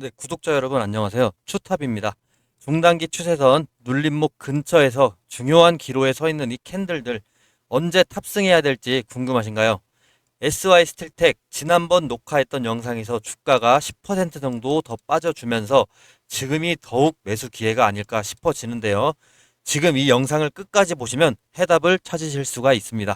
네, 구독자 여러분 안녕하세요. 추탑입니다. 중단기 추세선 눌림목 근처에서 중요한 기로에 서 있는 이 캔들들 언제 탑승해야 될지 궁금하신가요? SY 스틸텍 지난번 녹화했던 영상에서 주가가 10% 정도 더 빠져주면서 지금이 더욱 매수 기회가 아닐까 싶어지는데요. 지금 이 영상을 끝까지 보시면 해답을 찾으실 수가 있습니다.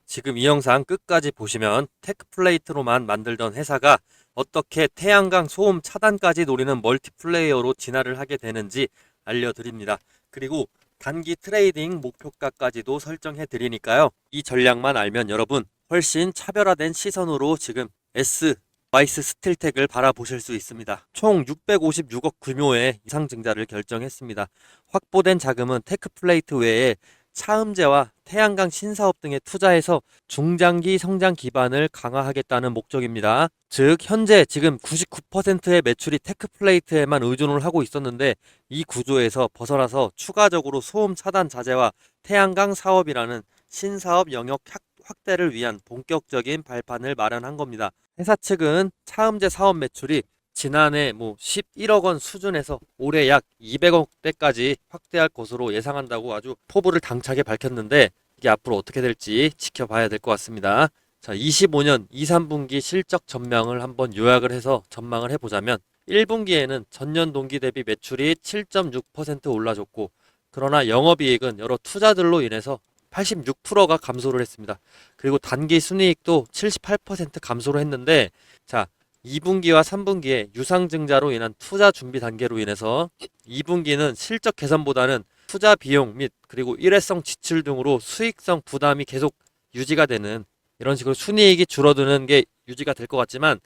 지금 이 영상 끝까지 보시면 테크플레이트로만 만들던 회사가 어떻게 태양광 소음 차단까지 노리는 멀티플레이어로 진화를 하게 되는지 알려드립니다. 그리고 단기 트레이딩 목표가까지도 설정해 드리니까요. 이 전략만 알면 여러분 훨씬 차별화된 시선으로 지금 와이스 스틸텍을 바라보실 수 있습니다. 총 656억 규모의 이상증자를 결정했습니다. 확보된 자금은 테크플레이트 외에 차음제와 태양광 신사업 등에 투자해서 중장기 성장 기반을 강화하겠다는 목적입니다. 즉 현재 지금 99%의 매출이 테크플레이트에만 의존을 하고 있었는데 이 구조에서 벗어나서 추가적으로 소음 차단 자재와 태양광 사업이라는 신사업 영역 확대를 위한 본격적인 발판을 마련한 겁니다. 회사 측은 차음제 사업 매출이 지난해 11억 원 수준에서 올해 약 200억대까지 확대할 것으로 예상한다고 아주 포부를 당차게 밝혔는데 이게 앞으로 어떻게 될지 지켜봐야 될 것 같습니다. 자, 25년 2, 3분기 실적 전망을 한번 요약을 해서 전망을 해보자면 1분기에는 전년 동기 대비 매출이 7.6% 올라줬고 그러나 영업이익은 여러 투자들로 인해서 86%가 감소를 했습니다. 그리고 단기 순이익도 78% 감소를 했는데 자 2분기와 3분기에 유상증자로 인한 투자 준비 단계로 인해서 2분기는 실적 개선보다는 투자 비용 및 그리고 일회성 지출 등으로 수익성 부담이 계속 유지가 되는 이런 식으로 순이익이 줄어드는 게 유지가 될 것 같지만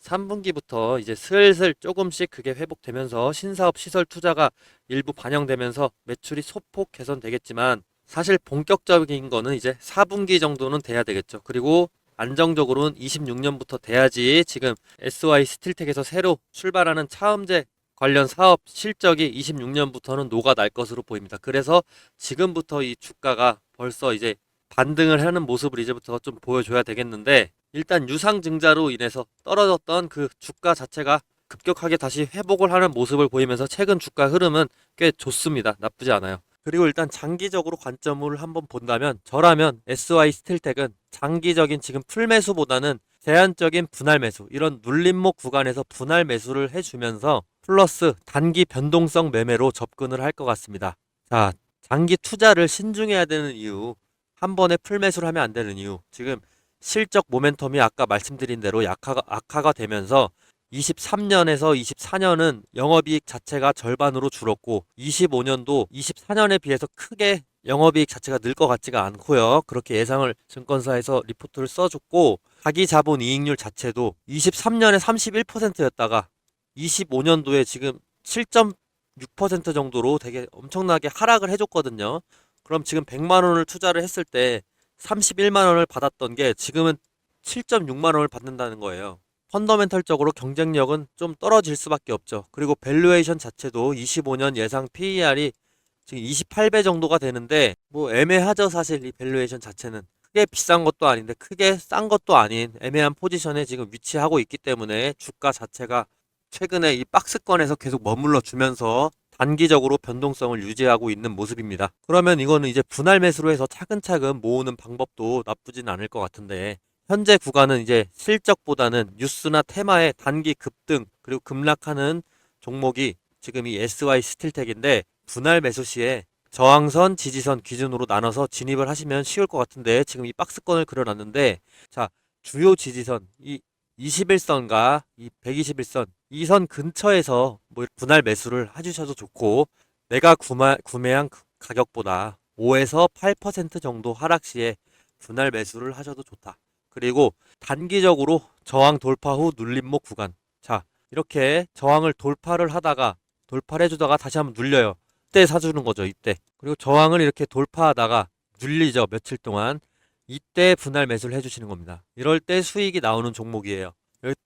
3분기부터 이제 슬슬 조금씩 그게 회복되면서 신사업 시설 투자가 일부 반영되면서 매출이 소폭 개선되겠지만 사실 본격적인 거는 이제 4분기 정도는 돼야 되겠죠. 그리고 안정적으로는 26년부터 돼야지 지금 SY 스틸텍에서 새로 출발하는 차음제 관련 사업 실적이 26년부터는 녹아날 것으로 보입니다. 그래서 지금부터 이 주가가 벌써 이제 반등을 하는 모습을 이제부터 좀 보여줘야 되겠는데 일단 유상증자로 인해서 떨어졌던 그 주가 자체가 급격하게 다시 회복을 하는 모습을 보이면서 최근 주가 흐름은 꽤 좋습니다. 나쁘지 않아요. 그리고 일단 장기적으로 관점을 한번 본다면 저라면 SY 스틸텍은 장기적인 지금 풀매수보다는 제한적인 분할 매수 이런 눌림목 구간에서 분할 매수를 해주면서 플러스 단기 변동성 매매로 접근을 할 것 같습니다. 자, 장기 투자를 신중해야 되는 이유 한 번에 풀매수를 하면 안 되는 이유 지금 실적 모멘텀이 아까 말씀드린 대로 악화가 되면서 23년에서 24년은 영업이익 자체가 절반으로 줄었고 25년도 24년에 비해서 크게 영업이익 자체가 늘 것 같지가 않고요. 그렇게 예상을 증권사에서 리포트를 써줬고 자기 자본 이익률 자체도 23년에 31%였다가 25년도에 지금 7.6% 정도로 되게 엄청나게 하락을 해줬거든요. 그럼 지금 100만 원을 투자를 했을 때 31만 원을 받았던 게 지금은 7.6만 원을 받는다는 거예요. 펀더멘털적으로 경쟁력은 좀 떨어질 수밖에 없죠. 그리고 밸류에이션 자체도 25년 예상 PER이 지금 28배 정도가 되는데 뭐 애매하죠 사실 이 밸류에이션 자체는. 크게 비싼 것도 아닌데 크게 싼 것도 아닌 애매한 포지션에 지금 위치하고 있기 때문에 주가 자체가 최근에 이 박스권에서 계속 머물러 주면서 단기적으로 변동성을 유지하고 있는 모습입니다. 그러면 이거는 이제 분할 매수로 해서 차근차근 모으는 방법도 나쁘진 않을 것 같은데 현재 구간은 이제 실적보다는 뉴스나 테마의 단기 급등 그리고 급락하는 종목이 지금 이 SY 스틸텍인데 분할 매수 시에 저항선, 지지선 기준으로 나눠서 진입을 하시면 쉬울 것 같은데 지금 이 박스권을 그려놨는데 자 주요 지지선 이 21선과 이 121선 이 선 근처에서 뭐 분할 매수를 해주셔도 좋고 내가 구매한 가격보다 5에서 8% 정도 하락 시에 분할 매수를 하셔도 좋다. 그리고 단기적으로 저항 돌파 후 눌림목 구간. 자, 이렇게 저항을 돌파를 하다가 돌파를 해주다가 다시 한번 눌려요. 이때 사주는 거죠, 이때. 그리고 저항을 이렇게 돌파하다가 눌리죠, 며칠 동안. 이때 분할 매수를 해주시는 겁니다. 이럴 때 수익이 나오는 종목이에요.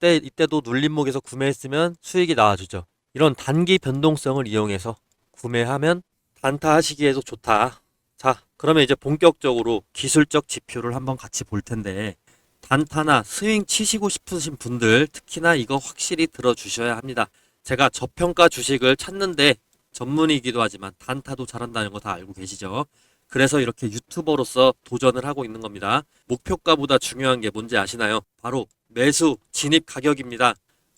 이때도 눌림목에서 구매했으면 수익이 나와주죠. 이런 단기 변동성을 이용해서 구매하면 단타 하시기에도 좋다. 자, 그러면 이제 본격적으로 기술적 지표를 한번 같이 볼 텐데 단타나 스윙 치시고 싶으신 분들 특히나 이거 확실히 들어주셔야 합니다. 제가 저평가 주식을 찾는데 전문이기도 하지만 단타도 잘한다는 거 다 알고 계시죠? 그래서 이렇게 유튜버로서 도전을 하고 있는 겁니다. 목표가보다 중요한 게 뭔지 아시나요? 바로 매수 진입 가격입니다.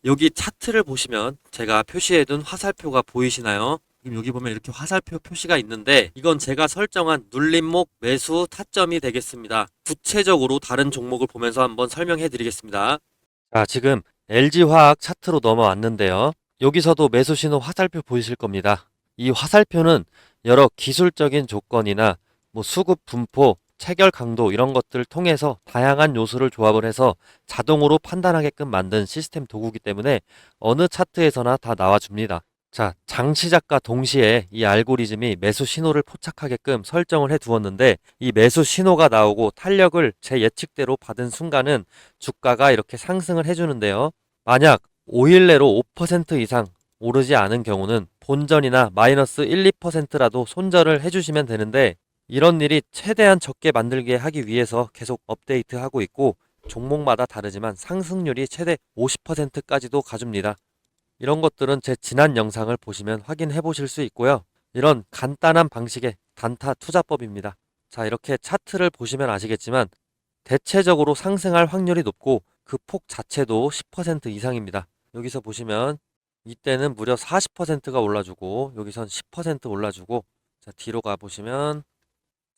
여기 차트를 보시면 제가 표시해둔 화살표가 보이시나요? 지금 여기 보면 이렇게 화살표 표시가 있는데 이건 제가 설정한 눌림목 매수 타점이 되겠습니다. 구체적으로 다른 종목을 보면서 한번 설명해 드리겠습니다. 자, 지금 LG화학 차트로 넘어왔는데요. 여기서도 매수 신호 화살표 보이실 겁니다. 이 화살표는 여러 기술적인 조건이나 수급 분포, 체결 강도 이런 것들을 통해서 다양한 요소를 조합을 해서 자동으로 판단하게끔 만든 시스템 도구이기 때문에 어느 차트에서나 다 나와줍니다. 자, 장 시작과 동시에 이 알고리즘이 매수 신호를 포착하게끔 설정을 해 두었는데 이 매수 신호가 나오고 탄력을 제 예측대로 받은 순간은 주가가 이렇게 상승을 해주는데요. 만약 5일 내로 5% 이상 오르지 않은 경우는 본전이나 마이너스 1, 2%라도 손절을 해주시면 되는데 이런 일이 최대한 적게 만들게 하기 위해서 계속 업데이트하고 있고 종목마다 다르지만 상승률이 최대 50%까지도 가줍니다. 이런 것들은 제 지난 영상을 보시면 확인해 보실 수 있고요. 이런 간단한 방식의 단타 투자법입니다. 자, 이렇게 차트를 보시면 아시겠지만 대체적으로 상승할 확률이 높고 그 폭 자체도 10% 이상입니다. 여기서 보시면 이때는 무려 40%가 올라주고 여기선 10% 올라주고 자, 뒤로 가보시면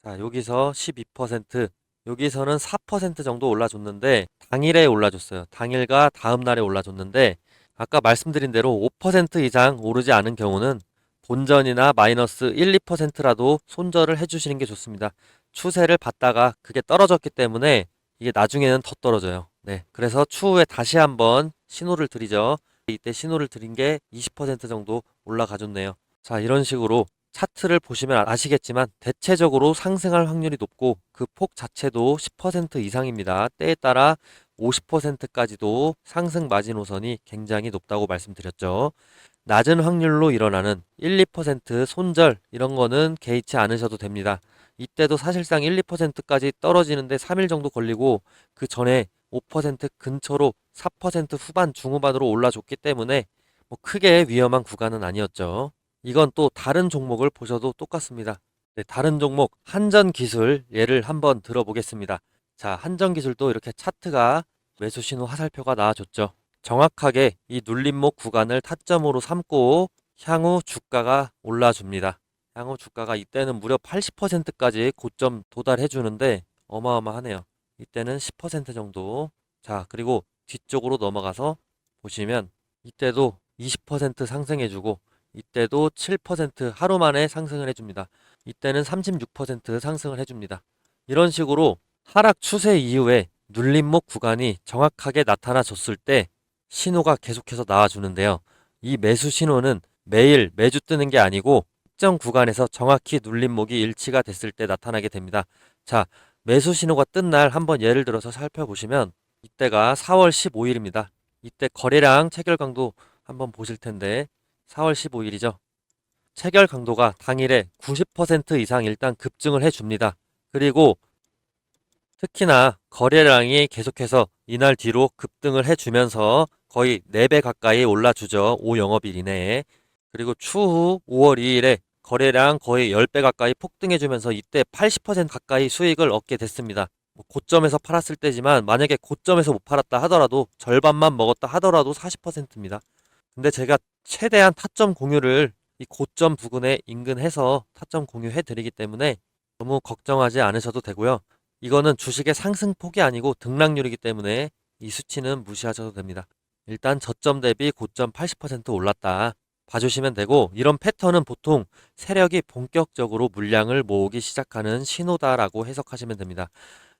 자, 여기서 12%, 여기서는 4% 정도 올라줬는데 당일에 올라줬어요. 당일과 다음 날에 올라줬는데 아까 말씀드린 대로 5% 이상 오르지 않은 경우는 본전이나 마이너스 1, 2%라도 손절을 해주시는 게 좋습니다. 추세를 봤다가 그게 떨어졌기 때문에 이게 나중에는 더 떨어져요. 네, 그래서 추후에 다시 한번 신호를 드리죠. 이때 신호를 드린 게 20% 정도 올라가줬네요. 자, 이런 식으로 차트를 보시면 아시겠지만 대체적으로 상승할 확률이 높고 그 폭 자체도 10% 이상입니다. 때에 따라 50%까지도 상승 마지노선이 굉장히 높다고 말씀드렸죠. 낮은 확률로 일어나는 1, 2% 손절 이런 거는 개의치 않으셔도 됩니다. 이때도 사실상 1, 2%까지 떨어지는데 3일 정도 걸리고 그 전에 5% 근처로 4% 후반 중후반으로 올라줬기 때문에 크게 위험한 구간은 아니었죠. 이건 또 다른 종목을 보셔도 똑같습니다. 네, 다른 종목 한전기술 예를 한번 들어보겠습니다. 자, 한전기술도 이렇게 차트가 매수 신호 화살표가 나와줬죠. 정확하게 이 눌림목 구간을 타점으로 삼고 향후 주가가 올라줍니다. 향후 주가가 이때는 무려 80%까지 고점 도달해 주는데 어마어마하네요. 이때는 10% 정도. 자, 그리고 뒤쪽으로 넘어가서 보시면 이때도 20% 상승해주고 이때도 7% 하루 만에 상승을 해줍니다. 이때는 36% 상승을 해줍니다. 이런 식으로 하락 추세 이후에 눌림목 구간이 정확하게 나타나줬을 때 신호가 계속해서 나와주는데요. 이 매수 신호는 매일 매주 뜨는 게 아니고 특정 구간에서 정확히 눌림목이 일치가 됐을 때 나타나게 됩니다. 자, 매수 신호가 뜬 날 한번 예를 들어서 살펴보시면 이때가 4월 15일입니다. 이때 거래량 체결 강도 한번 보실 텐데 4월 15일이죠. 체결 강도가 당일에 90% 이상 일단 급증을 해줍니다. 그리고 특히나 거래량이 계속해서 이날 뒤로 급등을 해주면서 거의 4배 가까이 올라주죠. 5영업일 이내에. 그리고 추후 5월 2일에 거래량 거의 10배 가까이 폭등해주면서 이때 80% 가까이 수익을 얻게 됐습니다. 고점에서 팔았을 때지만 만약에 고점에서 못 팔았다 하더라도 절반만 먹었다 하더라도 40%입니다. 근데 제가 최대한 타점 공유를 이 고점 부근에 인근해서 타점 공유해 드리기 때문에 너무 걱정하지 않으셔도 되고요. 이거는 주식의 상승폭이 아니고 등락률이기 때문에 이 수치는 무시하셔도 됩니다. 일단 저점 대비 고점 80% 올랐다 봐주시면 되고 이런 패턴은 보통 세력이 본격적으로 물량을 모으기 시작하는 신호다라고 해석하시면 됩니다.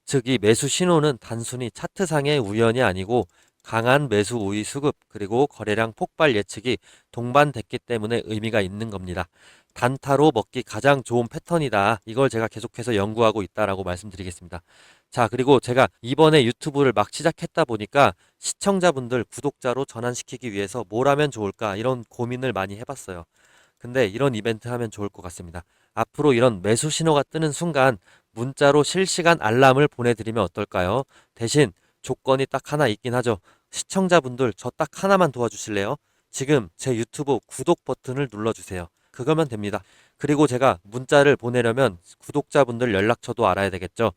즉 이 매수 신호는 단순히 차트상의 우연이 아니고 강한 매수 우위 수급 그리고 거래량 폭발 예측이 동반됐기 때문에 의미가 있는 겁니다. 단타로 먹기 가장 좋은 패턴이다. 이걸 제가 계속해서 연구하고 있다라고 말씀드리겠습니다. 자, 그리고 제가 이번에 유튜브를 막 시작했다 보니까 시청자분들 구독자로 전환시키기 위해서 뭘 하면 좋을까 이런 고민을 많이 해봤어요. 근데 이런 이벤트 하면 좋을 것 같습니다. 앞으로 이런 매수 신호가 뜨는 순간 문자로 실시간 알람을 보내드리면 어떨까요? 대신 조건이 딱 하나 있긴 하죠. 시청자분들 저 딱 하나만 도와주실래요? 지금 제 유튜브 구독 버튼을 눌러주세요. 그거면 됩니다. 그리고 제가 문자를 보내려면 구독자분들 연락처도 알아야 되겠죠.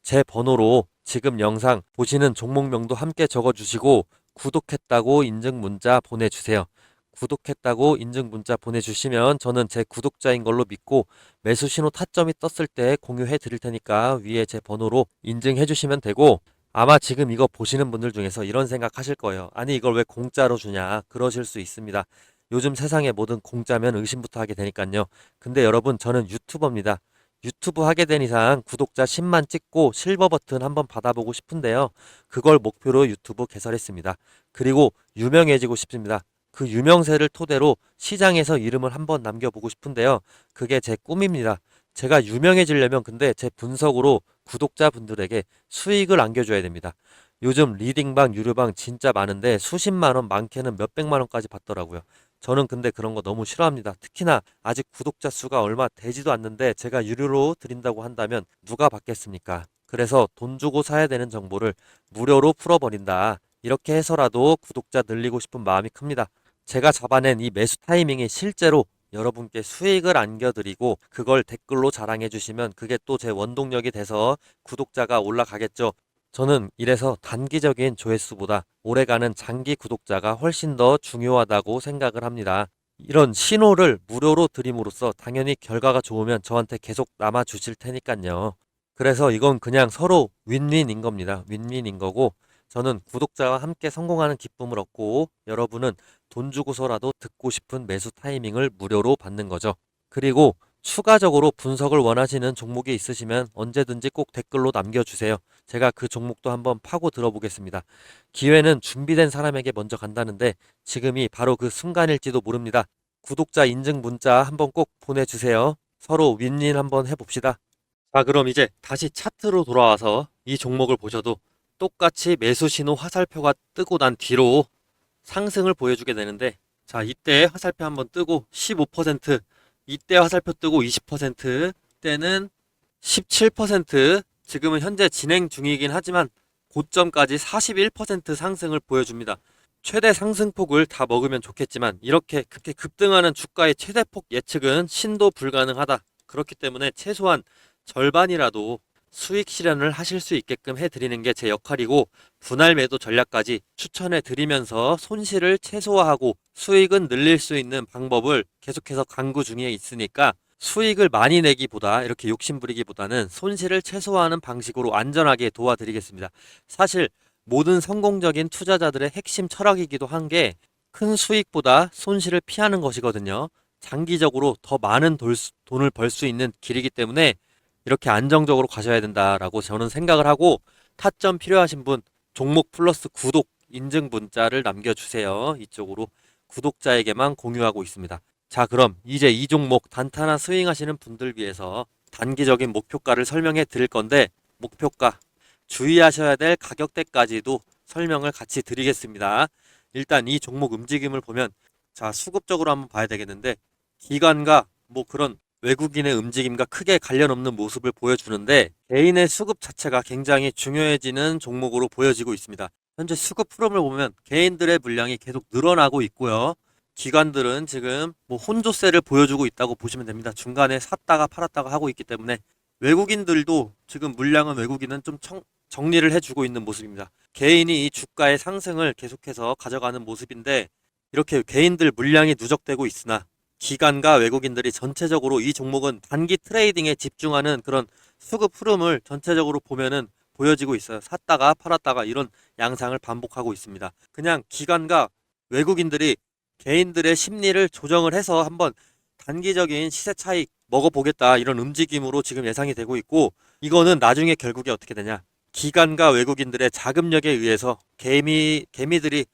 제 번호로 지금 영상 보시는 종목명도 함께 적어주시고 구독했다고 인증 문자 보내주세요. 구독했다고 인증 문자 보내주시면 저는 제 구독자인 걸로 믿고 매수 신호 타점이 떴을 때 공유해 드릴 테니까 위에 제 번호로 인증해 주시면 되고, 아마 지금 이거 보시는 분들 중에서 이런 생각 하실 거예요. 아니 이걸 왜 공짜로 주냐 그러실 수 있습니다. 요즘 세상에 뭐든 공짜면 의심부터 하게 되니까요. 근데 여러분, 저는 유튜버입니다. 유튜브 하게 된 이상 구독자 10만 찍고 실버 버튼 한번 받아보고 싶은데요. 그걸 목표로 유튜브 개설했습니다. 그리고 유명해지고 싶습니다. 그 유명세를 토대로 시장에서 이름을 한번 남겨보고 싶은데요. 그게 제 꿈입니다. 제가 유명해지려면 근데 제 분석으로 구독자분들에게 수익을 안겨줘야 됩니다. 요즘 리딩방, 유료방 진짜 많은데 수십만 원, 많게는 몇백만 원까지 받더라고요. 저는 근데 그런 거 너무 싫어합니다. 특히나 아직 구독자 수가 얼마 되지도 않는데 제가 유료로 드린다고 한다면 누가 받겠습니까? 그래서 돈 주고 사야 되는 정보를 무료로 풀어버린다. 이렇게 해서라도 구독자 늘리고 싶은 마음이 큽니다. 제가 잡아낸 이 매수 타이밍이 실제로 여러분께 수익을 안겨드리고 그걸 댓글로 자랑해 주시면 그게 또 제 원동력이 돼서 구독자가 올라가겠죠. 저는 이래서 단기적인 조회수보다 오래가는 장기 구독자가 훨씬 더 중요하다고 생각을 합니다. 이런 신호를 무료로 드림으로써 당연히 결과가 좋으면 저한테 계속 남아 주실 테니까요. 그래서 이건 그냥 서로 윈윈인 겁니다. 윈윈인 거고, 저는 구독자와 함께 성공하는 기쁨을 얻고 여러분은 돈 주고서라도 듣고 싶은 매수 타이밍을 무료로 받는 거죠. 그리고 추가적으로 분석을 원하시는 종목이 있으시면 언제든지 꼭 댓글로 남겨주세요. 제가 그 종목도 한번 파고 들어보겠습니다. 기회는 준비된 사람에게 먼저 간다는데 지금이 바로 그 순간일지도 모릅니다. 구독자 인증 문자 한번 꼭 보내주세요. 서로 윈윈 한번 해봅시다. 자, 그럼 이제 다시 차트로 돌아와서 이 종목을 보셔도 똑같이 매수 신호 화살표가 뜨고 난 뒤로 상승을 보여주게 되는데, 자, 이때 화살표 한번 뜨고 15%, 이때 화살표 뜨고 20%, 때는 17%, 지금은 현재 진행 중이긴 하지만 고점까지 41% 상승을 보여줍니다. 최대 상승폭을 다 먹으면 좋겠지만 이렇게 그렇게 급등하는 주가의 최대폭 예측은 신도 불가능하다. 그렇기 때문에 최소한 절반이라도 수익 실현을 하실 수 있게끔 해드리는 게 제 역할이고, 분할 매도 전략까지 추천해 드리면서 손실을 최소화하고 수익은 늘릴 수 있는 방법을 계속해서 강구 중에 있으니까 수익을 많이 내기보다 이렇게 욕심부리기보다는 손실을 최소화하는 방식으로 안전하게 도와드리겠습니다. 사실 모든 성공적인 투자자들의 핵심 철학이기도 한 게 큰 수익보다 손실을 피하는 것이거든요. 장기적으로 더 많은 돈을 벌 수 있는 길이기 때문에 이렇게 안정적으로 가셔야 된다라고 저는 생각을 하고, 타점 필요하신 분 종목 플러스 구독 인증 문자를 남겨주세요. 이쪽으로 구독자에게만 공유하고 있습니다. 자, 그럼 이제 이 종목 단타나 스윙하시는 분들 위해서 단기적인 목표가를 설명해 드릴 건데, 목표가 주의하셔야 될 가격대까지도 설명을 같이 드리겠습니다. 일단 이 종목 움직임을 보면, 자, 수급적으로 한번 봐야 되겠는데 기관과 뭐 그런 외국인의 움직임과 크게 관련 없는 모습을 보여주는데 개인의 수급 자체가 굉장히 중요해지는 종목으로 보여지고 있습니다. 현재 수급 흐름을 보면 개인들의 물량이 계속 늘어나고 있고요. 기관들은 지금 뭐 혼조세를 보여주고 있다고 보시면 됩니다. 중간에 샀다가 팔았다가 하고 있기 때문에 외국인들도 지금 물량은 외국인은 좀 정리를 해주고 있는 모습입니다. 개인이 이 주가의 상승을 계속해서 가져가는 모습인데, 이렇게 개인들 물량이 누적되고 있으나 기관과 외국인들이 전체적으로 이 종목은 단기 트레이딩에 집중하는 그런 수급 흐름을 전체적으로 보면은 보여지고 있어요. 샀다가 팔았다가 이런 양상을 반복하고 있습니다. 그냥 기관과 외국인들이 개인들의 심리를 조정을 해서 한번 단기적인 시세 차익 먹어보겠다 이런 움직임으로 지금 예상이 되고 있고, 이거는 나중에 결국에 어떻게 되냐, 기관과 외국인들의 자금력에 의해서 개미들이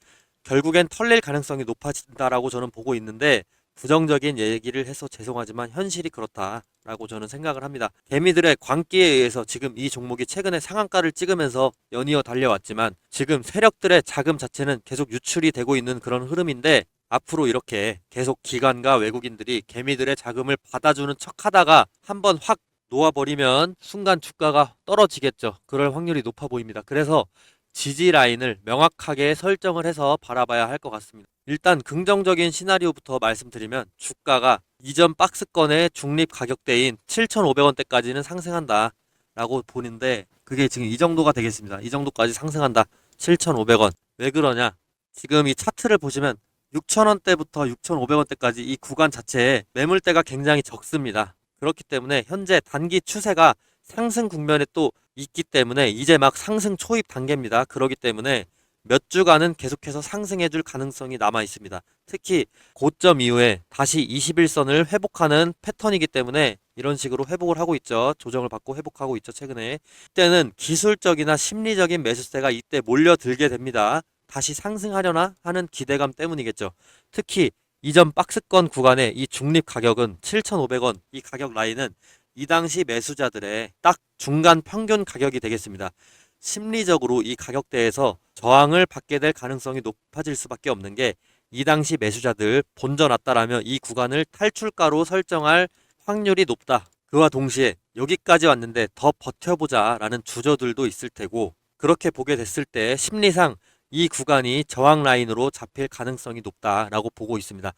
결국엔 털릴 가능성이 높아진다라고 저는 보고 있는데, 부정적인 얘기를 해서 죄송하지만 현실이 그렇다라고 저는 생각을 합니다. 개미들의 광기에 의해서 지금 이 종목이 최근에 상한가를 찍으면서 연이어 달려왔지만 지금 세력들의 자금 자체는 계속 유출이 되고 있는 그런 흐름인데, 앞으로 이렇게 계속 기관과 외국인들이 개미들의 자금을 받아주는 척 하다가 한번 확 놓아버리면 순간 주가가 떨어지겠죠. 그럴 확률이 높아 보입니다. 그래서 지지 라인을 명확하게 설정을 해서 바라봐야 할 것 같습니다. 일단 긍정적인 시나리오부터 말씀드리면 주가가 이전 박스권의 중립 가격대인 7,500원대까지는 상승한다 라고 보는데, 그게 지금 이 정도가 되겠습니다. 이 정도까지 상승한다. 7,500원. 왜 그러냐? 지금 이 차트를 보시면 6,000원대부터 6,500원대까지 이 구간 자체에 매물대가 굉장히 적습니다. 그렇기 때문에 현재 단기 추세가 상승 국면에 또 있기 때문에 이제 막 상승 초입 단계입니다. 그렇기 때문에 몇 주간은 계속해서 상승해줄 가능성이 남아 있습니다. 특히 고점 이후에 다시 21선을 회복하는 패턴이기 때문에 이런 식으로 회복을 하고 있죠. 조정을 받고 회복하고 있죠. 최근에. 이때는 기술적이나 심리적인 매수세가 이때 몰려들게 됩니다. 다시 상승하려나 하는 기대감 때문이겠죠. 특히 이전 박스권 구간의 이 중립 가격은 7,500원, 이 가격 라인은 이 당시 매수자들의 딱 중간 평균 가격이 되겠습니다. 심리적으로 이 가격대에서 저항을 받게 될 가능성이 높아질 수밖에 없는 게, 이 당시 매수자들 본전 왔다라면 이 구간을 탈출가로 설정할 확률이 높다. 그와 동시에 여기까지 왔는데 더 버텨보자 라는 주저들도 있을 테고, 그렇게 보게 됐을 때 심리상 이 구간이 저항 라인으로 잡힐 가능성이 높다라고 보고 있습니다.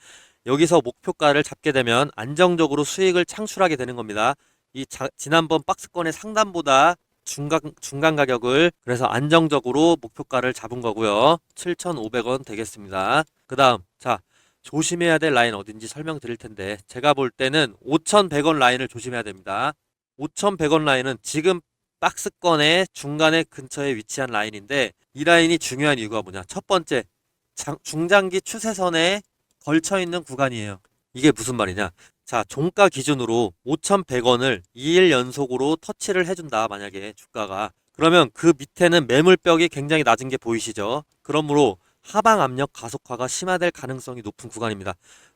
여기서 목표가를 잡게 되면 안정적으로 수익을 창출하게 되는 겁니다. 지난번 박스권의 상단보다 중간 가격을 그래서 안정적으로 목표가를 잡은 거고요. 7,500원 되겠습니다. 그 다음, 자, 조심해야 될 라인 어딘지 설명드릴 텐데, 제가 볼 때는 5,100원 라인을 조심해야 됩니다. 5,100원 라인은 지금 박스권의 중간에 근처에 위치한 라인인데, 이 라인이 중요한 이유가 뭐냐? 첫 번째, 중장기 추세선에 걸쳐 있는 구간이에요. 이게 무슨 말이냐? 자, 종가 기준으로 5,100원을 2일 연속으로 터치를 해준다. 만약에 주가가. 그러면 그 밑에는 매물벽이 굉장히 낮은 게 보이시죠? 그러므로 하방 압력 가속화가 심화될 가능성이 높은 구간입니다.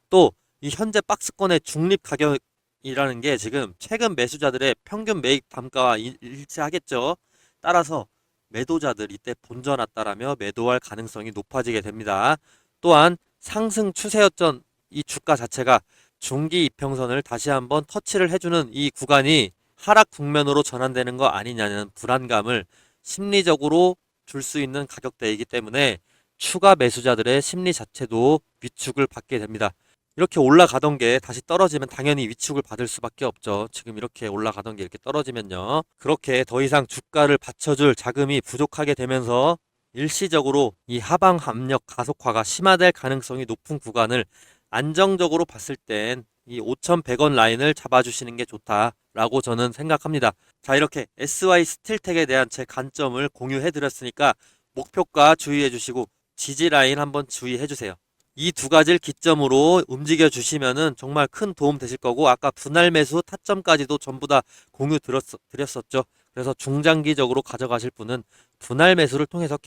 또 이 현재 박스권의 중립 가격이라는 게 지금 최근 매수자들의 평균 매입 단가와 일치하겠죠. 따라서 매도자들 이때 본전 왔다라며 매도할 가능성이 높아지게 됩니다. 또한 상승 추세였던 이 주가 자체가 중기 이평선을 다시 한번 터치를 해주는 이 구간이 하락 국면으로 전환되는 거 아니냐는 불안감을 심리적으로 줄 수 있는 가격대이기 때문에 추가 매수자들의 심리 자체도 위축을 받게 됩니다. 이렇게 올라가던 게 다시 떨어지면 당연히 위축을 받을 수밖에 없죠. 지금 이렇게 올라가던 게 이렇게 떨어지면요. 그렇게 더 이상 주가를 받쳐줄 자금이 부족하게 되면서 일시적으로 이 하방 압력 가속화가 심화될 가능성이 높은 구간을 안정적으로 봤을 땐 이 5,100원 라인을 잡아주시는 게 좋다라고 저는 생각합니다. 자, 이렇게 SY 스틸텍에 대한 제 관점을 공유해 드렸으니까 목표가 주의해 주시고 지지 라인 한번 주의해 주세요. 이 두 가지를 기점으로 움직여 주시면은 정말 큰 도움 되실 거고, 아까 분할 매수 타점까지도 전부 다 공유 드렸었죠. 그래서 중장기적으로 가져가실 분은 분할 매수를 통해서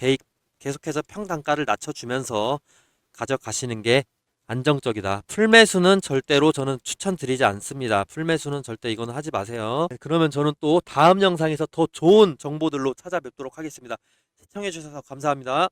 계속해서 평단가를 낮춰주면서 가져가시는 게 안정적이다. 풀매수는 절대로 저는 추천드리지 않습니다. 풀매수는 절대 이거는 하지 마세요. 네, 그러면 저는 또 다음 영상에서 더 좋은 정보들로 찾아뵙도록 하겠습니다. 시청해 주셔서 감사합니다.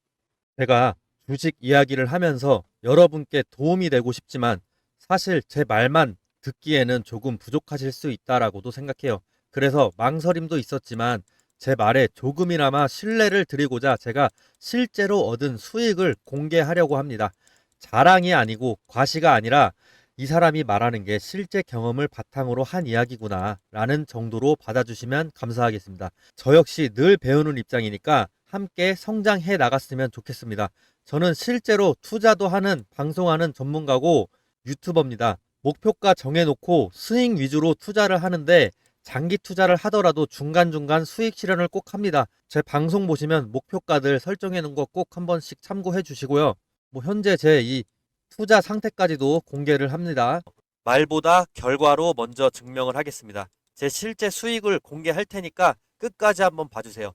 제가 주식 이야기를 하면서 여러분께 도움이 되고 싶지만 사실 제 말만 듣기에는 조금 부족하실 수 있다라고도 생각해요. 그래서 망설임도 있었지만 제 말에 조금이나마 신뢰를 드리고자 제가 실제로 얻은 수익을 공개하려고 합니다. 자랑이 아니고 과시가 아니라 이 사람이 말하는 게 실제 경험을 바탕으로 한 이야기구나 라는 정도로 받아주시면 감사하겠습니다. 저 역시 늘 배우는 입장이니까 함께 성장해 나갔으면 좋겠습니다. 저는 실제로 투자도 하는 방송하는 전문가고 유튜버입니다. 목표가 정해놓고 스윙 위주로 투자를 하는데 장기 투자를 하더라도 중간중간 수익 실현을 꼭 합니다. 제 방송 보시면 목표가들 설정해 놓은 거 꼭 한 번씩 참고해 주시고요. 뭐 현재 제 이 투자 상태까지도 공개를 합니다. 말보다 결과로 먼저 증명을 하겠습니다. 제 실제 수익을 공개할 테니까 끝까지 한번 봐주세요.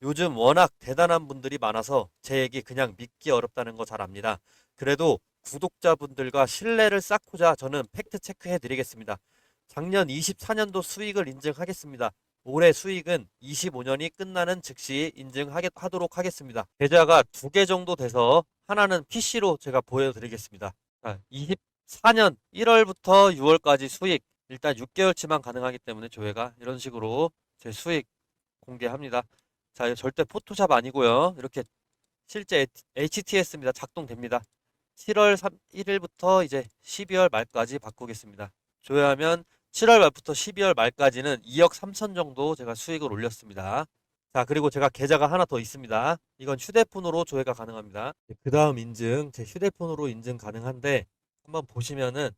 요즘 워낙 대단한 분들이 많아서 제 얘기 그냥 믿기 어렵다는 거 잘 압니다. 그래도 구독자분들과 신뢰를 쌓고자 저는 팩트 체크해 드리겠습니다. 작년 24년도 수익을 인증하겠습니다. 올해 수익은 25년이 끝나는 즉시 인증하도록 하겠습니다. 계좌가 2개 정도 돼서 하나는 PC로 제가 보여드리겠습니다. 24년 1월부터 6월까지 수익 일단 6개월치만 가능하기 때문에 조회가 이런 식으로 제 수익 공개합니다. 자, 이거 절대 포토샵 아니고요. 이렇게 실제 HTS입니다. 작동됩니다. 7월 1일부터 이제 12월 말까지 바꾸겠습니다. 조회하면 7월 말부터 12월 말까지는 2억 3천 정도 제가 수익을 올렸습니다. 자, 그리고 제가 계좌가 하나 더 있습니다. 이건 휴대폰으로 조회가 가능합니다. 그 다음 인증, 제 휴대폰으로 인증 가능한데, 한번 보시면은,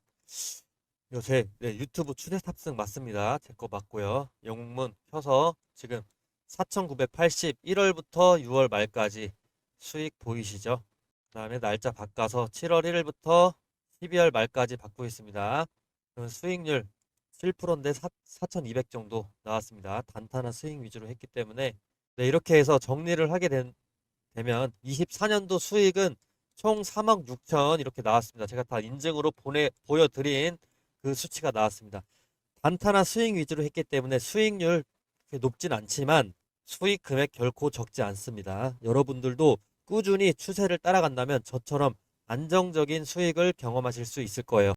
이거 유튜브 추세 탑승 맞습니다. 제 거 맞고요. 영문 켜서 지금 4,980, 1월부터 6월 말까지 수익 보이시죠? 그 다음에 날짜 바꿔서 7월 1일부터 12월 말까지 바꾸겠습니다. 그러면 수익률 7%인데 4,200 정도 나왔습니다. 단단한 수익 위주로 했기 때문에 네, 이렇게 해서 정리를 하게 되면 24년도 수익은 총 3억 6천 이렇게 나왔습니다. 제가 다 인증으로 보여드린 그 수치가 나왔습니다. 단단한 수익 위주로 했기 때문에 수익률 높진 않지만 수익 금액 결코 적지 않습니다. 여러분들도 꾸준히 추세를 따라간다면 저처럼 안정적인 수익을 경험하실 수 있을 거예요.